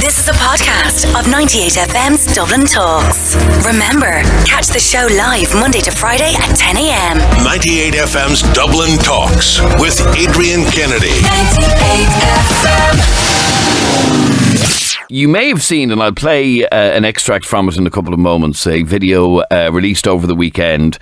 This is a podcast of 98FM's Dublin Talks. Remember, catch the show live Monday to Friday at 10 a.m. 98FM's Dublin Talks with Adrian Kennedy. 98FM. You may have seen, and I'll play an extract from it in a couple of moments, a video released over the weekend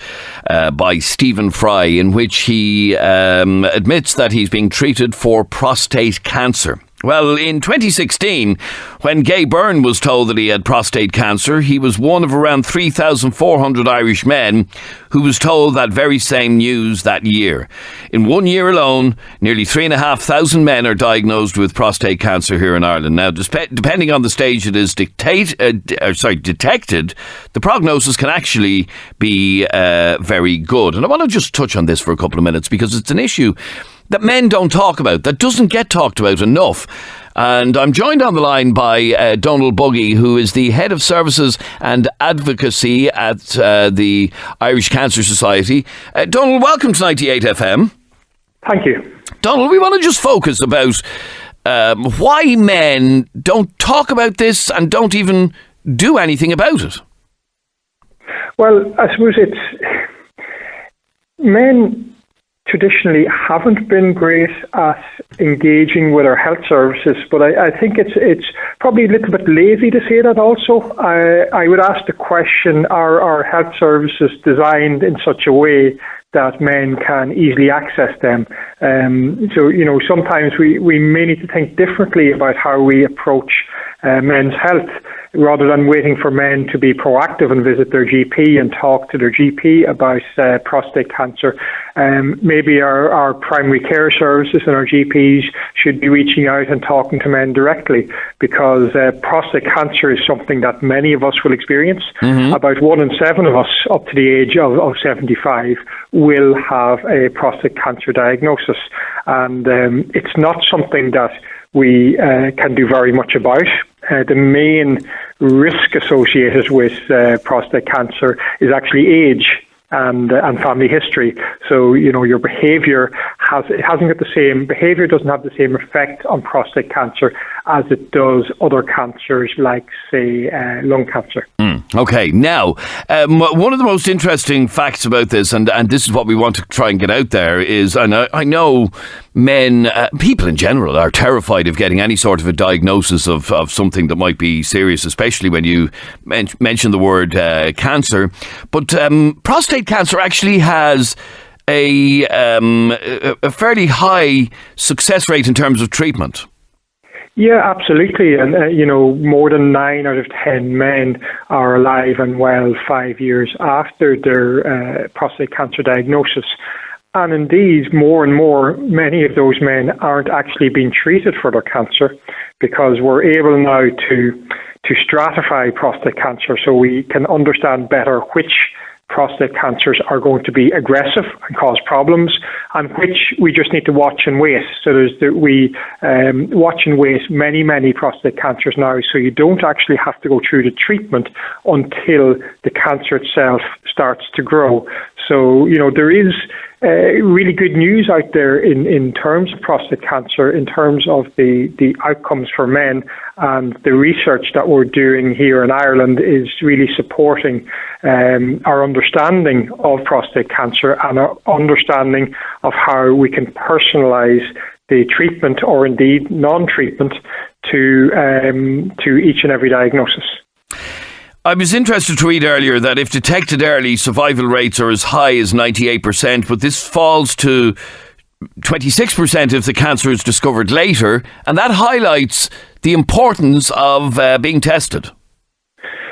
by Stephen Fry, in which he admits that he's being treated for prostate cancer. Well, in 2016, when Gay Byrne was told that he had prostate cancer, he was one of around 3,400 Irish men who was told that very same news that year. In 1 year alone, nearly 3,500 men are diagnosed with prostate cancer here in Ireland. Now, depending on the stage it is detected, the prognosis can actually be very good. And I want to just touch on this for a couple of minutes because it's an issue that men don't talk about, that doesn't get talked about enough. And I'm joined on the line by Donald Buggy, who is the Head of Services and Advocacy at the Irish Cancer Society. Donald, welcome to 98FM. Thank you. Donald, we want to just focus about why men don't talk about this and don't even do anything about it. Well, I suppose men traditionally haven't been great at engaging with our health services, but I think it's probably a little bit lazy to say that also. I would ask the question, are our health services designed in such a way that men can easily access them? So, sometimes we may need to think differently about how we approach men's health, rather than waiting for men to be proactive and visit their GP and talk to their GP about prostate cancer. Maybe our primary care services and our GPs should be reaching out and talking to men directly, because prostate cancer is something that many of us will experience. Mm-hmm. About 1 in 7 of us up to the age of 75 will have a prostate cancer diagnosis. And it's not something that we can do very much about. The main risk associated with prostate cancer is actually age and family history. So, your behaviour behaviour doesn't have the same effect on prostate cancer as it does other cancers like, say, lung cancer. Okay, now, one of the most interesting facts about this, and this is what we want to try and get out there, is I know men, people in general, are terrified of getting any sort of a diagnosis of something that might be serious, especially when you mention the word cancer. But prostate cancer actually has a fairly high success rate in terms of treatment. Yeah, absolutely. And, more than 9 out of 10 men are alive and well 5 years after their prostate cancer diagnosis. And indeed, more and more, many of those men aren't actually being treated for their cancer, because we're able now to stratify prostate cancer, so we can understand better which prostate cancers are going to be aggressive and cause problems, and which we just need to watch and wait. So we watch and wait many prostate cancers now, so you don't actually have to go through the treatment until the cancer itself starts to grow. So, there is really good news out there in terms of prostate cancer, in terms of the outcomes for men, and the research that we're doing here in Ireland is really supporting our understanding of prostate cancer and our understanding of how we can personalise the treatment, or indeed non-treatment, to each and every diagnosis. I was interested to read earlier that if detected early, survival rates are as high as 98%, but this falls to 26% if the cancer is discovered later, and that highlights the importance of being tested.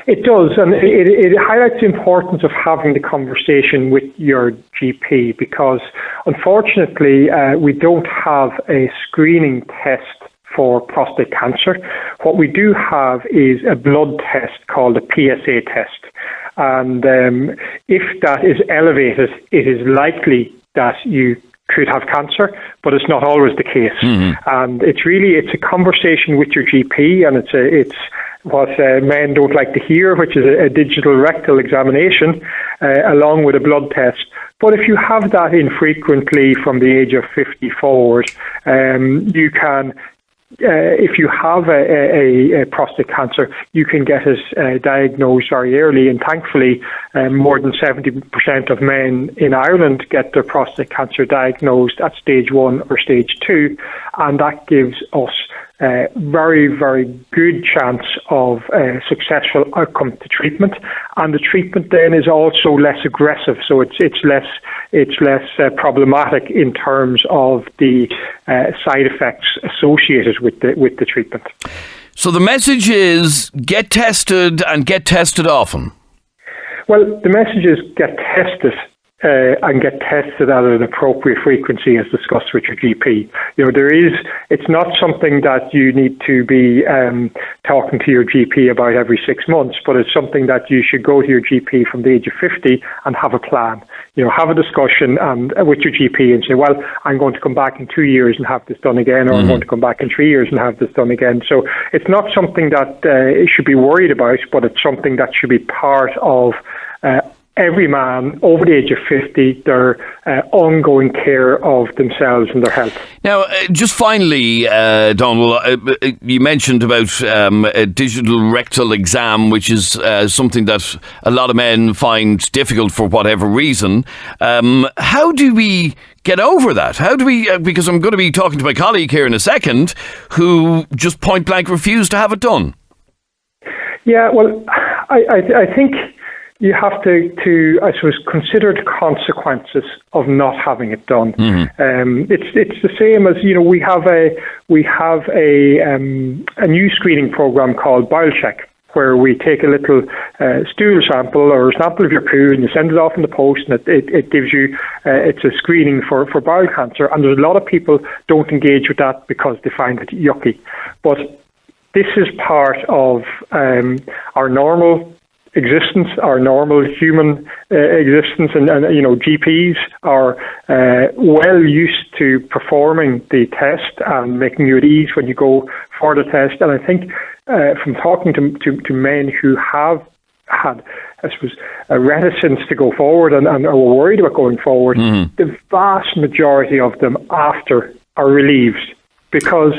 It does, and it highlights the importance of having the conversation with your GP, because unfortunately we don't have a screening test for prostate cancer. What we do have is a blood test called a PSA test. And if that is elevated, it is likely that you could have cancer, but it's not always the case. Mm-hmm. And it's a conversation with your GP, and it's what men don't like to hear, which is a digital rectal examination along with a blood test. But if you have that infrequently from the age of 50 forward, you can if you have a prostate cancer, you can get it diagnosed very early, and thankfully more than 70% of men in Ireland get their prostate cancer diagnosed at stage 1 or stage 2, and that gives us very, very good chance of successful outcome to treatment, and the treatment then is also less aggressive, so it's less problematic in terms of the side effects associated with the treatment. So the message is get tested and get tested often. Well, the message is get tested. And get tested at an appropriate frequency as discussed with your GP. It's not something that you need to be talking to your GP about every 6 months, but it's something that you should go to your GP from the age of 50 and have a plan. Have a discussion with your GP and say, well, I'm going to come back in 2 years and have this done again, or I'm going to come back in 3 years and have this done again. So it's not something that it should be worried about, but it's something that should be part of every man over the age of 50, their ongoing care of themselves and their health. Now, just finally, Donald, you mentioned about a digital rectal exam, which is something that a lot of men find difficult for whatever reason. How do we get over that? How do we, because I'm going to be talking to my colleague here in a second, who just point blank refused to have it done. Yeah, well, I think you have to I suppose, consider the consequences of not having it done. Mm-hmm. It's the same as, we have a new screening program called BioCheck, where we take a little stool sample or a sample of your poo and you send it off in the post, and it gives you it's a screening for bowel cancer. And there's a lot of people don't engage with that because they find it yucky, but this is part of our normal existence, our normal human existence, and GPs are well used to performing the test and making you at ease when you go for the test. And I think from talking to men who have had, I suppose, a reticence to go forward and are worried about going forward, the vast majority of them after are relieved, because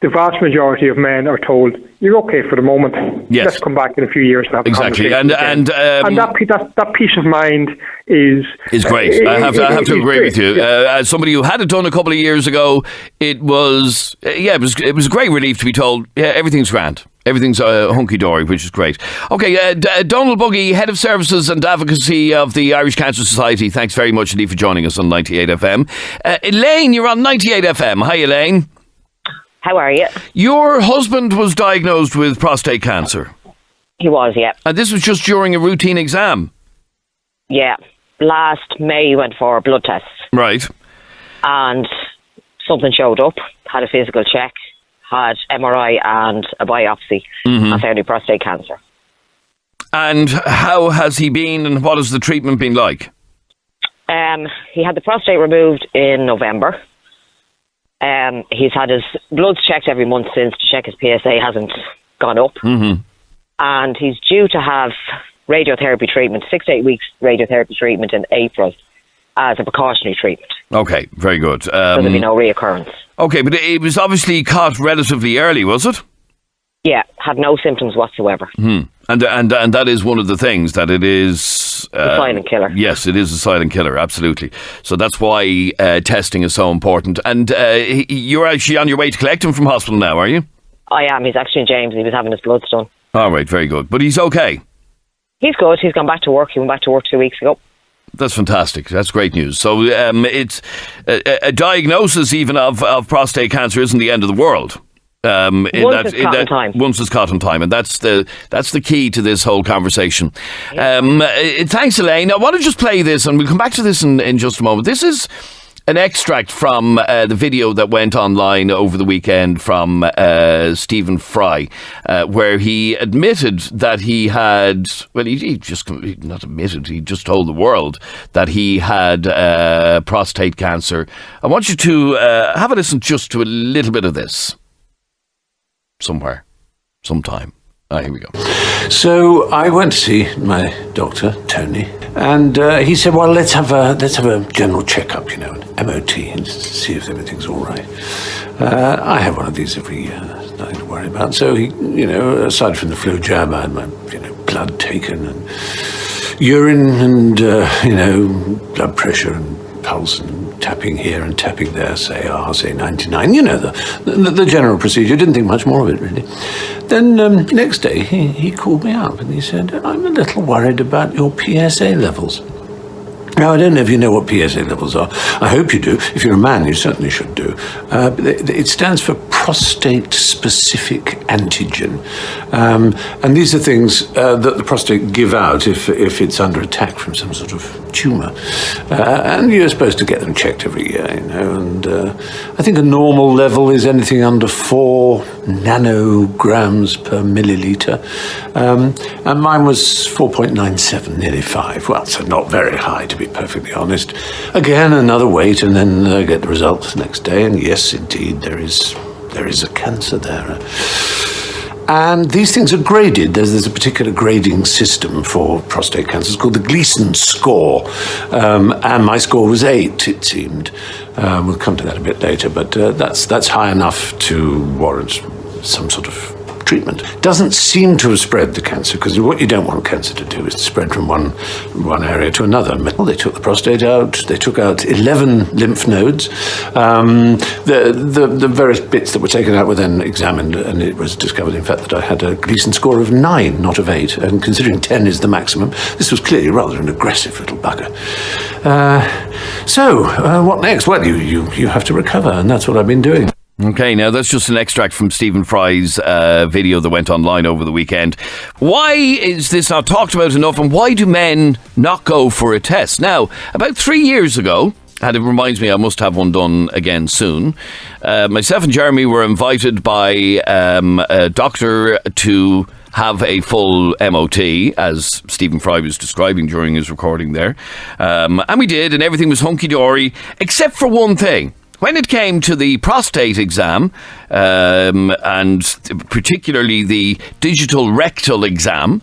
the vast majority of men are told, you're okay for the moment. Yes. Let's come back in a few years and have a conversation. And that peace of mind is great. I have to agree with you. As somebody who had it done a couple of years ago, it was a great relief to be told, everything's grand. Everything's hunky-dory, which is great. Okay, Donald Buggy, Head of Services and Advocacy of the Irish Cancer Society, thanks very much indeed for joining us on 98 FM. Elaine, you're on 98 FM. Hi, Elaine. How are you? Your husband was diagnosed with prostate cancer. He was, yeah. And this was just during a routine exam? Yeah. Last May he went for blood tests. Right. And something showed up, had a physical check, had MRI and a biopsy, and found he prostate cancer. And how has he been, and what has the treatment been like? He had the prostate removed in November. He's had his bloods checked every month since to check his PSA hasn't gone up. Mm-hmm. And he's due to have radiotherapy treatment, 6 to 8 weeks radiotherapy treatment in April as a precautionary treatment. Okay, very good. So there'll be no reoccurrence. Okay, but it was obviously caught relatively early, was it? Yeah, had no symptoms whatsoever. And that is one of the things, that it is a silent killer. Yes, it is a silent killer, absolutely. So that's why testing is so important. And you're actually on your way to collect him from hospital now, are you? I am. He's actually in James. He was having his bloods done. All right, very good. But he's okay? He's good. He's gone back to work. He went back to work 2 weeks ago. That's fantastic. That's great news. So it's a diagnosis even of prostate cancer isn't the end of the world. Once it's caught in time, and that's the key to this whole conversation. Thanks, Elaine. I want to just play this, and we'll come back to this in just a moment. This is an extract from the video that went online over the weekend from Stephen Fry, where he admitted that he had, well, he not admitted, he just told the world that he had prostate cancer. I want you to have a listen just to a little bit of this. Somewhere, sometime. Here we go. So I went to see my doctor, Tony, and he said, well, let's have a general checkup, an MOT, and see if everything's all right. I have one of these every year, nothing to worry about. So he, aside from the flu jab, I had my, blood taken and urine and, blood pressure and pulse and tapping here and tapping there, say 99, the general procedure. Didn't think much more of it, really. Then next day, he called me up and he said, I'm a little worried about your PSA levels. Now, I don't know if you know what PSA levels are. I hope you do. If you're a man, you certainly should do. It stands for prostate-specific antigen. And these are things that the prostate give out if it's under attack from some sort of tumour. And you're supposed to get them checked every year, And I think a normal level is anything under 4 nanograms per milliliter. And mine was 4.97, nearly 5. Well, so not very high, to be perfectly honest. Again, another wait, and then I get the results the next day. And yes, indeed, there is a cancer there. And these things are graded. There's a particular grading system for prostate cancer. It's called the Gleason score. And my score was 8, it seemed. We'll come to that a bit later, but that's high enough to warrant some sort of treatment. Doesn't seem to have spread the cancer, because what you don't want cancer to do is to spread from one area to another. Well, they took the prostate out. They took out 11 lymph nodes. The various bits that were taken out were then examined, and it was discovered, in fact, that I had a Gleason score of 9, not of 8. And considering 10 is the maximum, this was clearly rather an aggressive little bugger. So what next? Well, you have to recover, and that's what I've been doing. Okay, now that's just an extract from Stephen Fry's video that went online over the weekend. Why is this not talked about enough, and why do men not go for a test? Now, about 3 years ago, and it reminds me I must have one done again soon, myself and Jeremy were invited by a doctor to have a full MOT, as Stephen Fry was describing during his recording there. And we did, and everything was hunky-dory, except for one thing. When it came to the prostate exam, and particularly the digital rectal exam,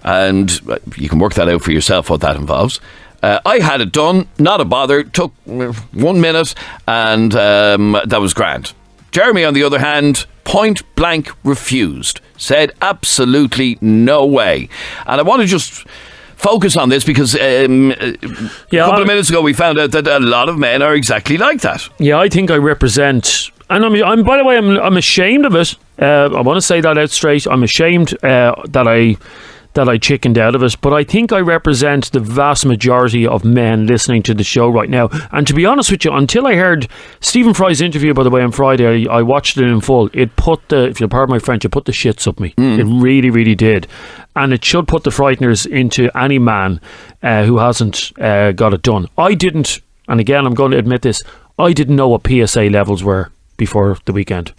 and you can work that out for yourself what that involves, I had it done, not a bother, took 1 minute, and that was grand. Jeremy, on the other hand, point blank refused, said absolutely no way. And I want to just focus on this because a couple of minutes ago we found out that a lot of men are exactly like that. Yeah, I think I represent, and I'm by the way, I'm ashamed of it. I want to say that out straight. I'm ashamed that I chickened out of it, but I think I represent the vast majority of men listening to the show right now. And to be honest with you, until I heard Stephen Fry's interview, by the way, on Friday, I watched it in full. It put if you'll pardon my French, it put the shits up me. It really, really did. And it should put the frighteners into any man who hasn't got it done. I didn't, and again, I'm going to admit this, I didn't know what PSA levels were before the weekend.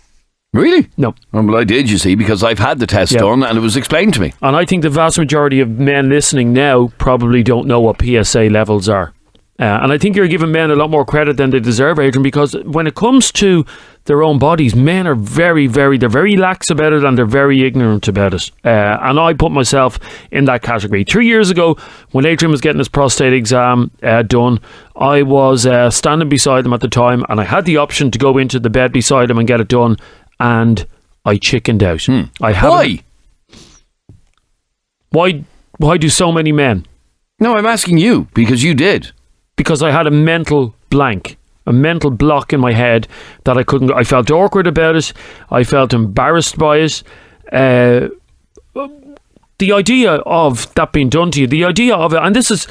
Really? No. Well, I did, you see, because I've had the test done and it was explained to me. And I think the vast majority of men listening now probably don't know what PSA levels are. And I think you're giving men a lot more credit than they deserve, Adrian, because when it comes to their own bodies, men are very, very, they're very lax about it, and they're very ignorant about it. And I put myself in that category. 3 years ago, when Adrian was getting his prostate exam done, I was standing beside him at the time, and I had the option to go into the bed beside him and get it done, and I chickened out. Why? Why do so many men? No, I'm asking you, because you did. Because I had a mental blank, a mental block in my head that I couldn't. I felt awkward about it. I felt embarrassed by it. The idea of that being done to you, the idea of it, and this is,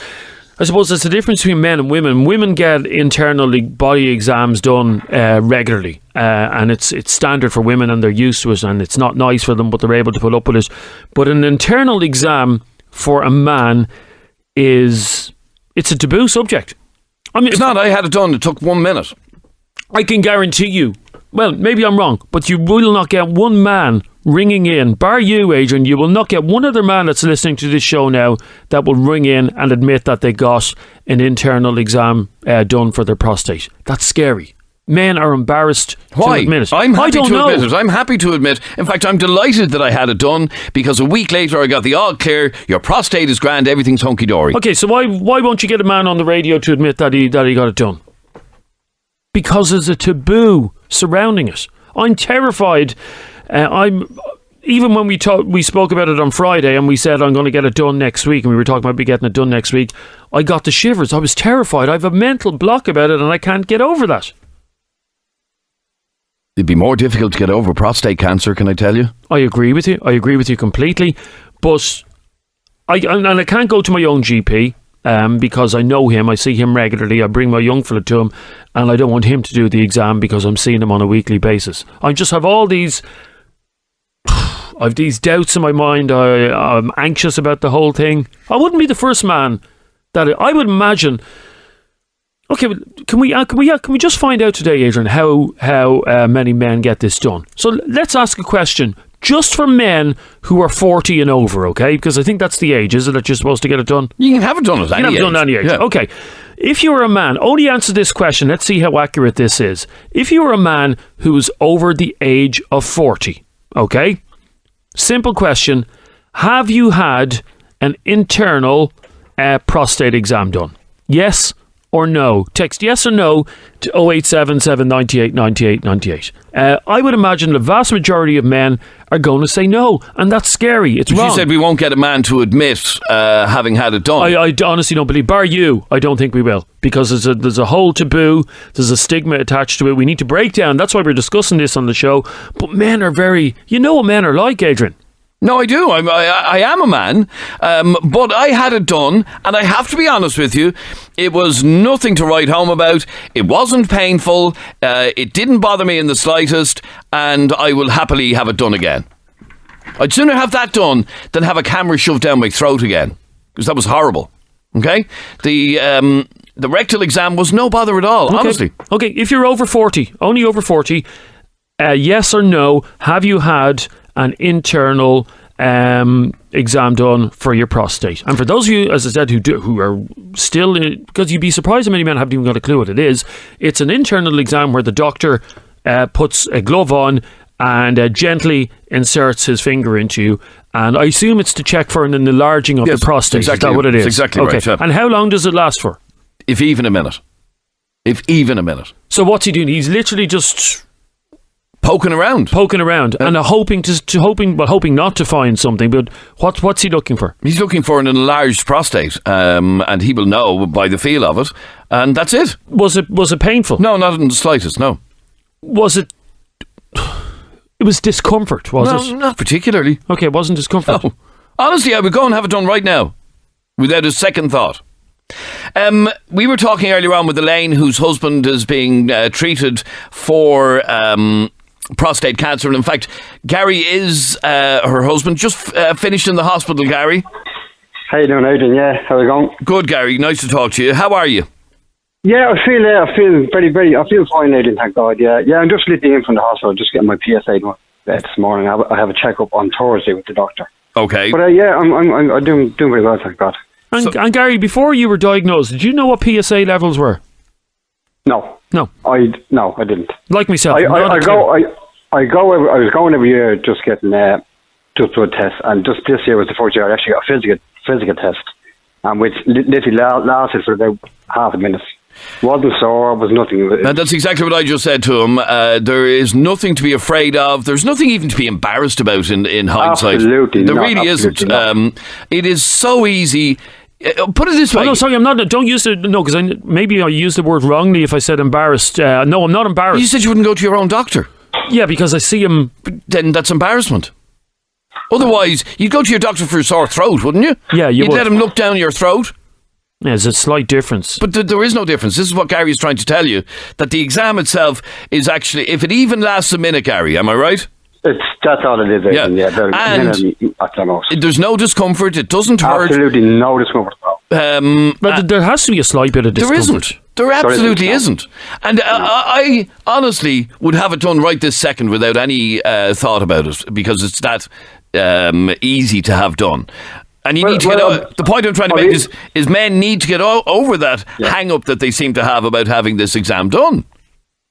I suppose, there's a difference between men and women. Women get internal body exams done regularly, and it's standard for women, and they're used to it, and it's not nice for them, but they're able to put up with it. But an internal exam for a man it's a taboo subject. I mean, it's not. I had it done. It took 1 minute. I can guarantee you, well, maybe I'm wrong, but you will not get one man ringing in, bar you, Adrian, you will not get one other man that's listening to this show now that will ring in and admit that they got an internal exam done for their prostate. That's scary. men are embarrassed Why? to admit it. I'm happy I don't to know. admit it. I'm happy to admit. In fact, I'm delighted that I had it done because a week later I got the all clear. Your prostate is grand. Everything's hunky dory. Okay, so why won't you get a man on the radio to admit that he got it done? Because there's a taboo surrounding it. I'm terrified. Even when we spoke about it on Friday and we said I'm going to get it done next week, and we were talking about getting it done next week, I got the shivers. I was terrified. I have a mental block about it and I can't get over that. It'd be more difficult to get over prostate cancer, can I tell you? I agree with you. I agree with you completely. But I can't go to my own GP because I know him. I see him regularly. I bring my young fella to him, and I don't want him to do the exam because I'm seeing him on a weekly basis. I just have all these... I've these doubts in my mind. I'm anxious about the whole thing. I wouldn't be the first man that I would imagine. Okay, can we just find out today, Adrian, how many men get this done? So let's ask a question just for men who are 40 and over, okay? Because I think that's the age, is it, that you're supposed to get it done? You can have it done at any age. You can have it done at any age. Yeah. Okay. If you were a man, only answer this question. Let's see how accurate this is. If you were a man who is over the age of 40, okay? Simple question. Have you had an internal prostate exam done? Yes or no? Text yes or no to 0877 98 98 98. I would imagine the vast majority of men are going to say no, and that's scary. It's wrong. You said we won't get a man to admit having had it done. I honestly don't believe, bar you, I don't think we will, because there's a whole taboo, there's a stigma attached to it. We need to break down. That's why we're discussing this on the show. But men are very, you know what men are like, Adrian. No, I do. I am a man, but I had it done, and I have to be honest with you, it was nothing to write home about. It wasn't painful. It didn't bother me in the slightest, and I will happily have it done again. I'd sooner have that done than have a camera shoved down my throat again, because that was horrible. Okay, the rectal exam was no bother at all. Okay. Honestly. Okay, if you're over 40, only over 40, yes or no, have you had an internal exam done for your prostate? And for those of you, as I said, who are still, because you'd be surprised how many men haven't even got a clue what it is. It's an internal exam where the doctor puts a glove on and gently inserts his finger into you, and I assume it's to check for an enlarging of the prostate. Exactly, is that what it is? Exactly okay. right. Yeah. And how long does it last for? If even a minute. So what's he doing? He's literally just poking around and hoping not to find something. But what's he looking for? He's looking for an enlarged prostate, and he will know by the feel of it, and that's it. Was it painful? No, not in the slightest. No. Was it? It was discomfort, was it? No, not particularly. Okay, it wasn't discomfort. No. Honestly, I would go and have it done right now, without a second thought. We were talking earlier on with Elaine, whose husband is being treated for prostate cancer, and in fact Gary is her husband, just finished in the hospital. Gary, how you doing, Adrian? Yeah, how's it going? Good, Gary, nice to talk to you. How are you? Yeah, I feel very feel fine, Adrian, thank God. Yeah, I'm just literally in from the hospital, just getting my PSA done this morning. I have a check-up on Thursday with the doctor. Okay. But I'm doing very well, thank God. And Gary, before you were diagnosed, did you know what PSA levels were? No. I didn't. Like myself. I was going every year just getting just blood tests, and just this year was the first year I actually got a physical test, and which literally lasted for about half a minute. Wasn't sore, was nothing. And that's exactly what I just said to him. There is nothing to be afraid of. There's nothing even to be embarrassed about in hindsight. Absolutely, there really isn't. It is so easy. Put it this way. Oh, no, sorry, I'm not. Don't use it. No, because maybe I used the word wrongly if I said embarrassed. No, I'm not embarrassed. You said you wouldn't go to your own doctor. Yeah, because I see him. Then that's embarrassment. Otherwise, you'd go to your doctor for a sore throat, wouldn't you? Yeah, you'd would. let him look down your throat. There's a slight difference. But there is no difference. This is what Gary's trying to tell you, that the exam itself is actually, if it even lasts a minute, Gary, am I right? That's all it is. Yeah. And there's no discomfort. It doesn't hurt. Absolutely no discomfort at all. But there has to be a slight bit of discomfort. There absolutely isn't. And I honestly would have it done right this second without any thought about it, because it's that easy to have done. And you need to get the point I'm trying to make is men need to get over that hang-up that they seem to have about having this exam done.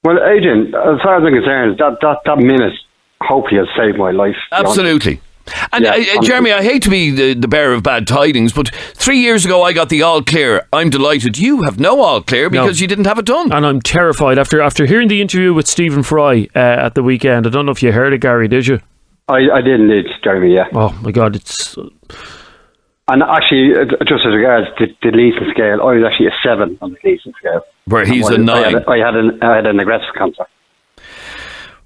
Well, Adrian, as far as I'm concerned, that minute hopefully has saved my life. Absolutely. And Jeremy, I hate to be the bearer of bad tidings, but 3 years ago I got the all clear. I'm delighted. You have no all clear because you didn't have it done. And I'm terrified after hearing the interview with Stephen Fry at the weekend. I don't know if you heard it, Gary, did you? I did indeed, Jeremy, yeah. Oh my God, it's... And actually, just as regards the Leeson scale, I was actually a 7 on the Leeson scale. Where he's a 9. I had an aggressive cancer.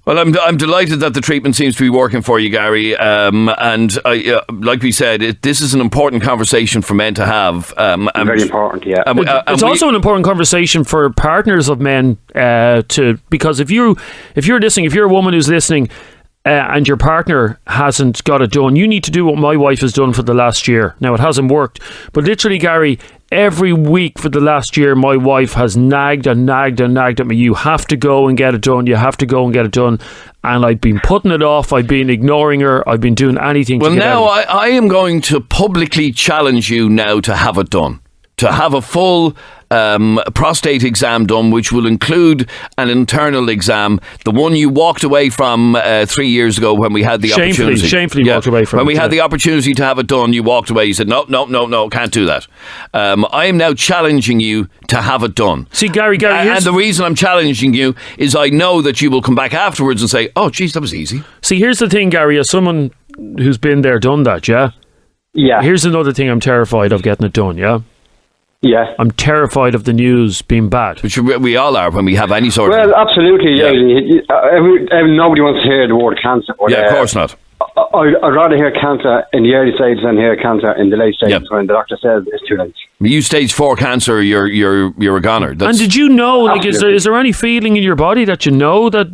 Well, I'm delighted that the treatment seems to be working for you, Gary. And like we said, this is an important conversation for men to have. Very important, yeah. It's also an important conversation for partners of men because if you're listening, if you're a woman who's listening, and your partner hasn't got it done, you need to do what my wife has done for the last year. Now, it hasn't worked, but literally, Gary, every week for the last year, my wife has nagged and nagged and nagged at me. You have to go and get it done. You have to go and get it done. And I've been putting it off. I've been ignoring her. I've been doing anything to get now out. I am going to publicly challenge you now to have it done. To have a full prostate exam done, which will include an internal exam, the one you walked away from 3 years ago when we had the opportunity. Shamefully walked away from when we had the opportunity to have it done. You walked away. You said, no, can't do that. I am now challenging you to have it done. See, Gary, and the reason I'm challenging you is I know that you will come back afterwards and say, oh, geez, that was easy. See, here's the thing, Gary, as someone who's been there, done that, yeah? Yeah. Here's another thing I'm terrified of getting it done, yeah? Yeah. I'm terrified of the news being bad. Which we all are when we have any sort of... Well, absolutely. Yeah. Nobody wants to hear the word cancer. But, of course not. I'd rather hear cancer in the early stages than hear cancer in the late stages when the doctor says it's too late. You stage 4 cancer, you're a goner. And did you know, like, is there any feeling in your body that you know that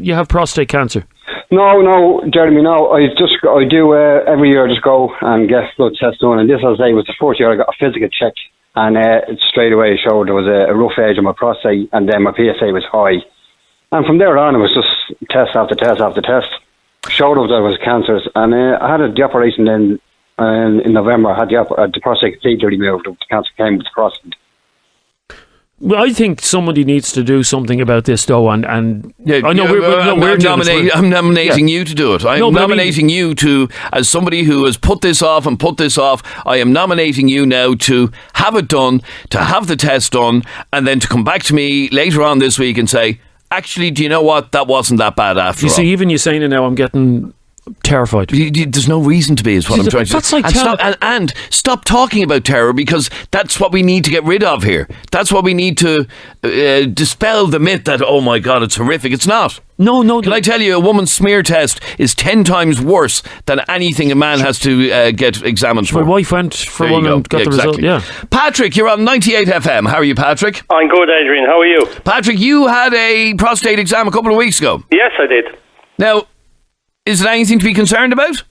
you have prostate cancer? No, Jeremy, no. I do every year. I just go and get blood tests done. And this, as I say, was the fourth year I got a physical check, and it straight away showed there was a rough edge on my prostate, and then my PSA was high. And from there on, it was just test after test after test. Showed up that it was cancerous, and I had the operation then in November. I had the prostate completely removed. The cancer came with the prostate. Well, I think somebody needs to do something about this, though, and I know I'm nominating you to do it. I'm nominating you to, as somebody who has put this off, I am nominating you now to have it done, to have the test done, and then to come back to me later on this week and say, actually, do you know what? That wasn't that bad after all. You see, even you saying it now, I'm getting terrified. There's no reason to be, is what I'm trying to say. And stop talking about terror, because that's what we need to get rid of here. That's what we need to dispel the myth that, oh my God, it's horrific. It's not. No. Can I tell you, a woman's smear test is 10 times worse than anything a man has to get examined for. My wife went for one and got the result. Yeah. Patrick, you're on 98 FM. How are you, Patrick? I'm good, Adrian. How are you? Patrick, you had a prostate exam a couple of weeks ago. Yes, I did. Now, is it anything to be concerned about?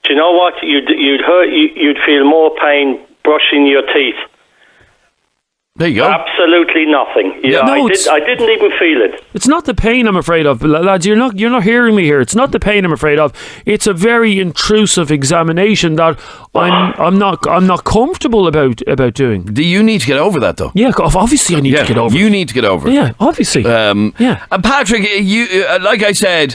Do you know what? You'd feel more pain brushing your teeth. There you go. Absolutely nothing. Yeah, I didn't even feel it. It's not the pain I'm afraid of, lads. You're not hearing me here. It's not the pain I'm afraid of. It's a very intrusive examination that I'm not comfortable about doing. Do you need to get over that, though? Yeah, obviously I need to get over it. You need to get over it. Yeah, obviously. And Patrick, you like I said,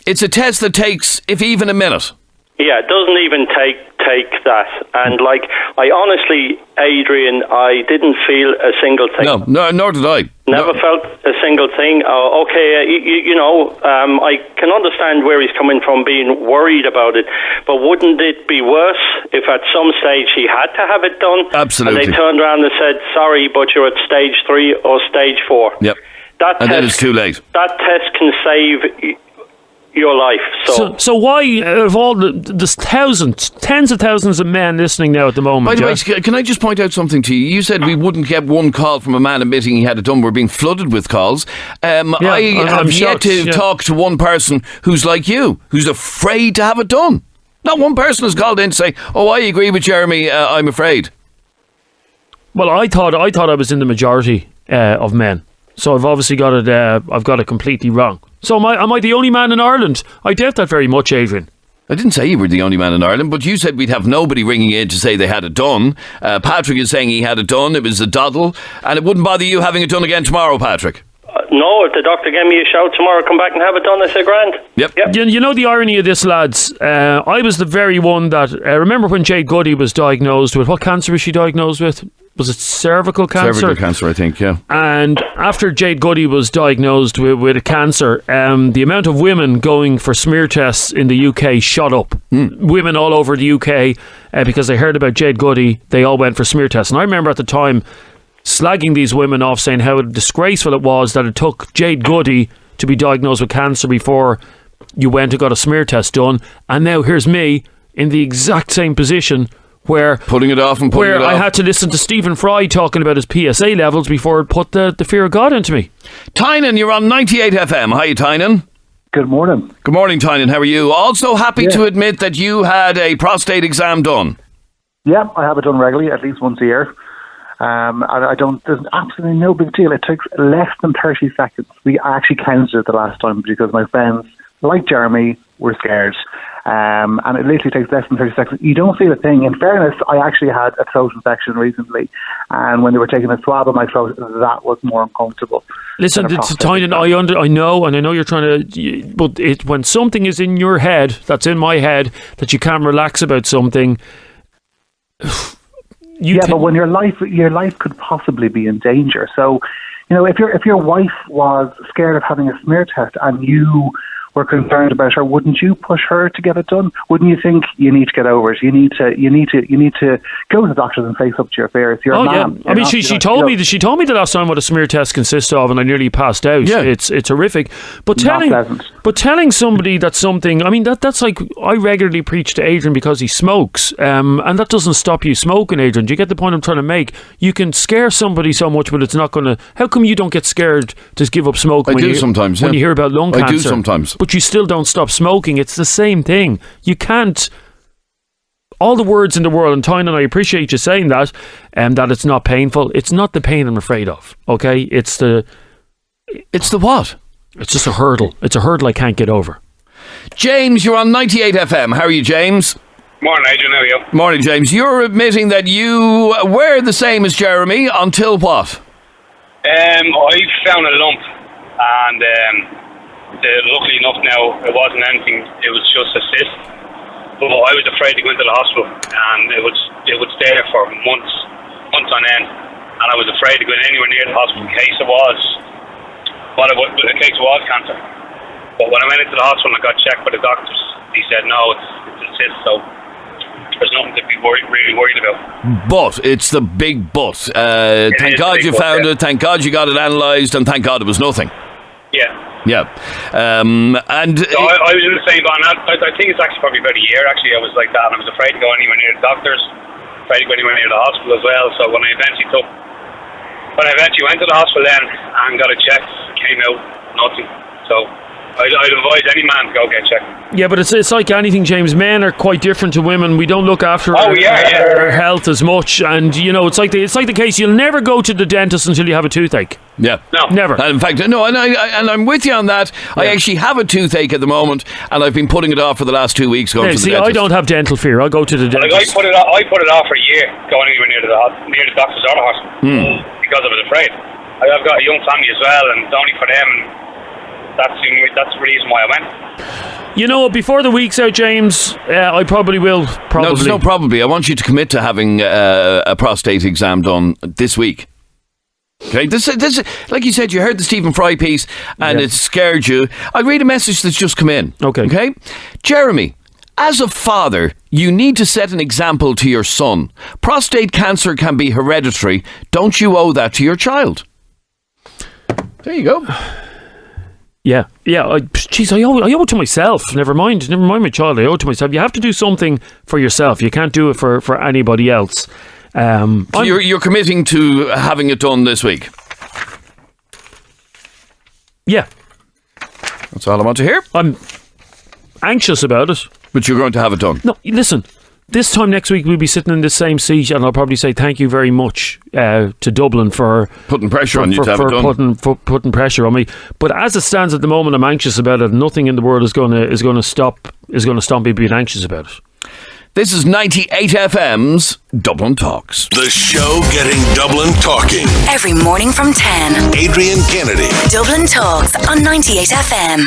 it's a test that takes, if even a minute. Yeah, it doesn't even take that. And like, I honestly, Adrian, I didn't feel a single thing. No, nor did I. Never felt a single thing. I can understand where he's coming from, being worried about it. But wouldn't it be worse if at some stage he had to have it done? Absolutely. And they turned around and said, sorry, but you're at stage 3 or stage 4. Yep. Then it's too late. That test can save your life. So why, of all there's tens of thousands of men listening now at the moment. By the way, can I just point out something to you? You said we wouldn't get one call from a man admitting he had it done. We're being flooded with calls. I have yet to talk to one person who's like you, who's afraid to have it done. Not one person has called in to say, "Oh, I agree with Jeremy. I'm afraid." Well, I thought I was in the majority of men. So I've obviously got it. I've got it completely wrong. So am I the only man in Ireland? I doubt that very much, Adrian. I didn't say you were the only man in Ireland, but you said we'd have nobody ringing in to say they had it done. Patrick is saying he had it done. It was a doddle, and it wouldn't bother you having it done again tomorrow, Patrick. No, if the doctor gave me a shout tomorrow, come back and have it done, I said, grand. Yep. You know the irony of this, lads? I was the very one that... remember when Jade Goody was diagnosed with... What cancer was she diagnosed with? Was it cervical cancer? Cervical cancer, I think, yeah. And after Jade Goody was diagnosed with a cancer, the amount of women going for smear tests in the UK shot up. Women all over the UK, because they heard about Jade Goody, they all went for smear tests. And I remember at the time slagging these women off, saying how disgraceful it was that it took Jade Goody to be diagnosed with cancer before you went and got a smear test done. And now here's me in the exact same position where putting it off and putting it off. I had to listen to Stephen Fry talking about his PSA levels before it put the fear of God into me. Tynan, you're on 98FM. Hi, Tynan. Good morning. Good morning, Tynan. How are you? Also happy to admit that you had a prostate exam done. Yeah, I have it done regularly, at least once a year. There's absolutely no big deal. It takes less than 30 seconds. I actually counted it the last time because my friends, like Jeremy, were scared. And it literally takes less than 30 seconds. You don't feel a thing. In fairness, I actually had a throat infection recently. And when they were taking a swab of my throat, that was more uncomfortable. Listen, Tynan, I know, and I know you're trying to... But when something is in your head, that's in my head, that you can't relax about something... but when your life could possibly be in danger. So, if your wife was scared of having a smear test and you were concerned about her, wouldn't you push her to get it done? Wouldn't you think you need to get over it? You need to go to the doctors and face up to your fears. You're a man. Yeah. I mean, she told me the last time what a smear test consists of, and I nearly passed out. Yeah. It's horrific. But telling somebody that something, I mean, that's like, I regularly preach to Adrian because he smokes, and that doesn't stop you smoking, Adrian. Do you get the point I'm trying to make? You can scare somebody so much, but it's not going to... How come you don't get scared to give up smoking? Sometimes, when you hear about lung cancer. I do sometimes. But you still don't stop smoking. It's the same thing. You can't... All the words in the world, and Tynan, I appreciate you saying that, that it's not painful. It's not the pain I'm afraid of, okay? It's the what? It's just a hurdle. It's a hurdle I can't get over. James, you're on 98FM. How are you, James? Morning, Adrian. How are you? Morning, James. You're admitting that you were the same as Jeremy until what? I found a lump, and luckily enough now it wasn't anything. It was just a cyst. But I was afraid to go into the hospital, and it would stay there for months on end, and I was afraid to go anywhere near the hospital in case it was cancer. But when I went into the hospital and I got checked by the doctors, he said no, it's a cyst, so there's nothing to be really worried about. But it's the big but. Thank God you found it. Thank God you got it analysed, and thank God it was nothing. Yeah. And I was in the same boat. I think it's actually probably about a year. Actually, I was like that, and I was afraid to go anywhere near the doctors, afraid to go anywhere near the hospital as well. So when I eventually went to the hospital then and got it checked, came out nothing. So I'd advise any man to go get checked. Yeah, but it's like anything, James. Men are quite different to women. We don't look after our health as much, and it's like the case. You'll never go to the dentist until you have a toothache. Yeah, no, never. And in fact, no, and I'm with you on that. Yeah. I actually have a toothache at the moment, and I've been putting it off for the last 2 weeks. Going to the dentist. I don't have dental fear. I'll go to the dentist. I put it off for a year, going anywhere near the doctors or the hospital because I was afraid. I've got a young family as well, and it's only for them. And that's the reason why I went. Before the week's out, James, I probably will. No, there's no probably. I want you to commit to having a prostate exam done this week. Okay, this like you said, you heard the Stephen Fry piece and it scared you. I'll read a message that's just come in. Okay, Jeremy, as a father, you need to set an example to your son. Prostate cancer can be hereditary. Don't you owe that to your child? There you go. Yeah. I owe it to myself. Never mind my child. I owe it to myself. You have to do something for yourself. You can't do it for anybody else. So you're committing to having it done this week? Yeah. That's all I want to hear. I'm anxious about it. But you're going to have it done? No, listen. This time next week we'll be sitting in the same seat, and I'll probably say thank you very much to Dublin for putting pressure on you to have it done. Putting pressure on me. But as it stands at the moment, I'm anxious about it. Nothing in the world is going to stop me being anxious about it. This is 98FM's Dublin Talks. The show getting Dublin talking. Every morning from 10. Adrian Kennedy. Dublin Talks on 98FM.